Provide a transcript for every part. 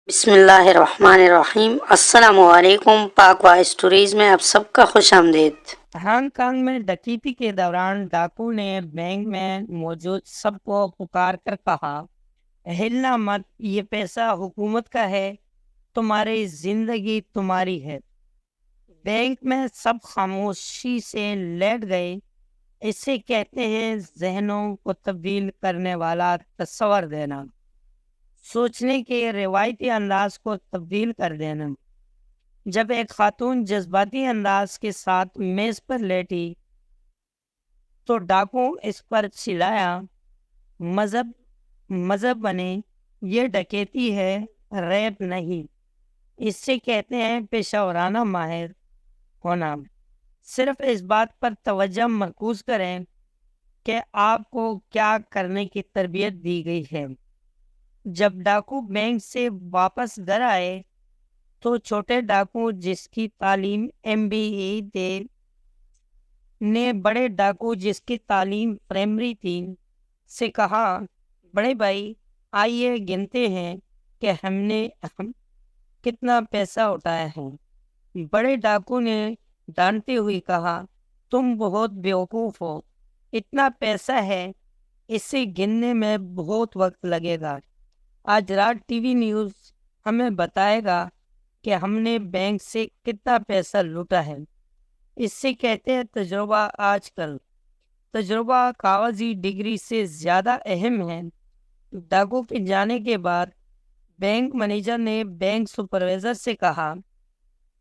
بسم اللہ الرحمن الرحیم۔ السلام علیکم۔ پاک وائس اسٹوریز میں آپ سب کا خوش آمدید۔ ہانگ کانگ میں ڈکیتی کے دوران ڈاکو نے بینک میں موجود سب کو پکار کر کہا، ہلنا مت، یہ پیسہ حکومت کا ہے، تمہاری زندگی تمہاری ہے۔ بینک میں سب خاموشی سے لیٹ گئے۔ اسے کہتے ہیں ذہنوں کو تبدیل کرنے والا تصور دینا، سوچنے کے روایتی انداز کو تبدیل کر دینا۔ جب ایک خاتون جذباتی انداز کے ساتھ میز پر لیٹی تو ڈاکو اس پر چلایا، مذہب مذہب بنے، یہ ڈکیتی ہے، ریپ نہیں۔ اس سے کہتے ہیں پیشہ ورانہ ماہر ہونا۔ صرف اس بات پر توجہ مرکوز کریں کہ آپ کو کیا کرنے کی تربیت دی گئی ہے۔ جب ڈاکو بینک سے واپس گھر آئے تو چھوٹے ڈاکو جس کی تعلیم MBA تھے نے بڑے ڈاکو جس کی تعلیم پرائمری تھی سے کہا، بڑے بھائی آئیے گنتے ہیں کہ ہم کتنا پیسہ اٹھایا ہے۔ بڑے ڈاکو نے ڈانٹتے ہوئے کہا، تم بہت بیوقوف ہو، اتنا پیسہ ہے، اسے گننے میں بہت وقت لگے گا۔ آج رات TV نیوز ہمیں بتائے گا کہ ہم نے بینک سے کتنا پیسہ لوٹا ہے۔ اس سے کہتے ہیں تجربہ آج کل۔ تجربہ کاغذی ڈگری سے زیادہ اہم ہے۔ ڈاکو کے جانے کے بعد بینک مینیجر نے بینک سپروائزر سے کہا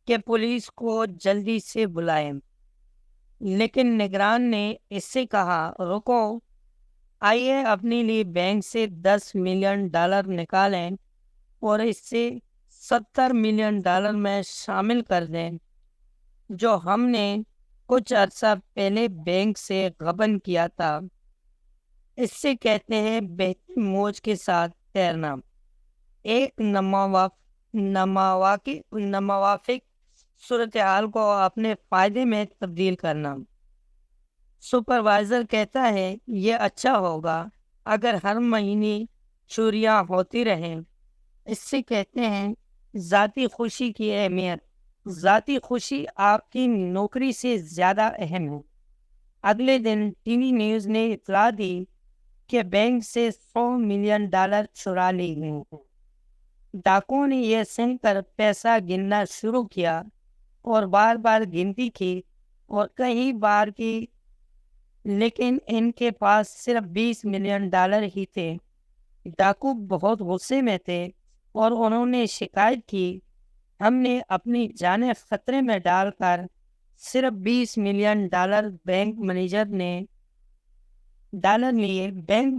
کہ پولیس کو جلدی سے بلائیں، لیکن نگران نے اس سے کہا، رکو، آئیے اپنے لیے بینک سے $10 ملین نکالیں اور اس سے $70 ملین میں شامل کر دیں جو ہم نے کچھ عرصہ پہلے بینک سے غبن کیا تھا۔ اس سے کہتے ہیں بہتر موج کے ساتھ تیرنا، ایک ناموافق صورتحال کو اپنے فائدے میں تبدیل کرنا۔ سپروائزر کہتا ہے، یہ اچھا ہوگا اگر ہر مہینے چوریاں ہوتی رہیں۔ اس سے کہتے ہیں ذاتی خوشی کی اہمیت۔ ذاتی خوشی آپ کی نوکری سے زیادہ اہم ہے۔ اگلے دن TV نیوز نے اطلاع دی کہ بینک سے $100 ملین چرا لی گئے ہیں۔ ڈاکو نے یہ سن کر پیسہ گننا شروع کیا اور بار بار گنتی کی اور کئی بار کی، لیکن ان کے پاس صرف $20 ملین ہی تھے۔ ڈاکو بہت غصے میں تھے اور انہوں نے شکایت کی، ہم نے اپنی جانیں خطرے میں ڈال کر صرف $20 ملین بینک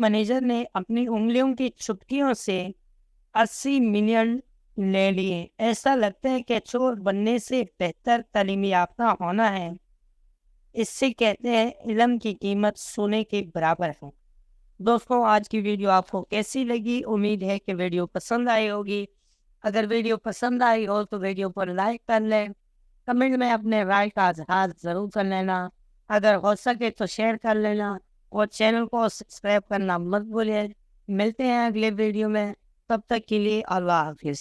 مینیجر نے اپنی انگلیوں کی چٹکیوں سے $80 ملین لے لیے۔ ایسا لگتا ہے کہ چور بننے سے بہتر تعلیم یافتہ ہونا ہے۔ اس سے کہتے ہیں علم کی قیمت سونے کے برابر ہے۔ دوستوں، آج کی ویڈیو آپ کو کیسی لگی؟ امید ہے کہ ویڈیو پسند آئی ہوگی۔ اگر ویڈیو پسند آئی ہو تو ویڈیو پر لائک کر لیں، کمنٹ میں اپنے رائے کا اظہار ضرور کر لینا، اگر ہو سکے تو شیئر کر لینا اور چینل کو سبسکرائب کرنا مت بھولیں۔ ملتے ہیں اگلے ویڈیو میں، تب تک کے لیے اللہ حافظ۔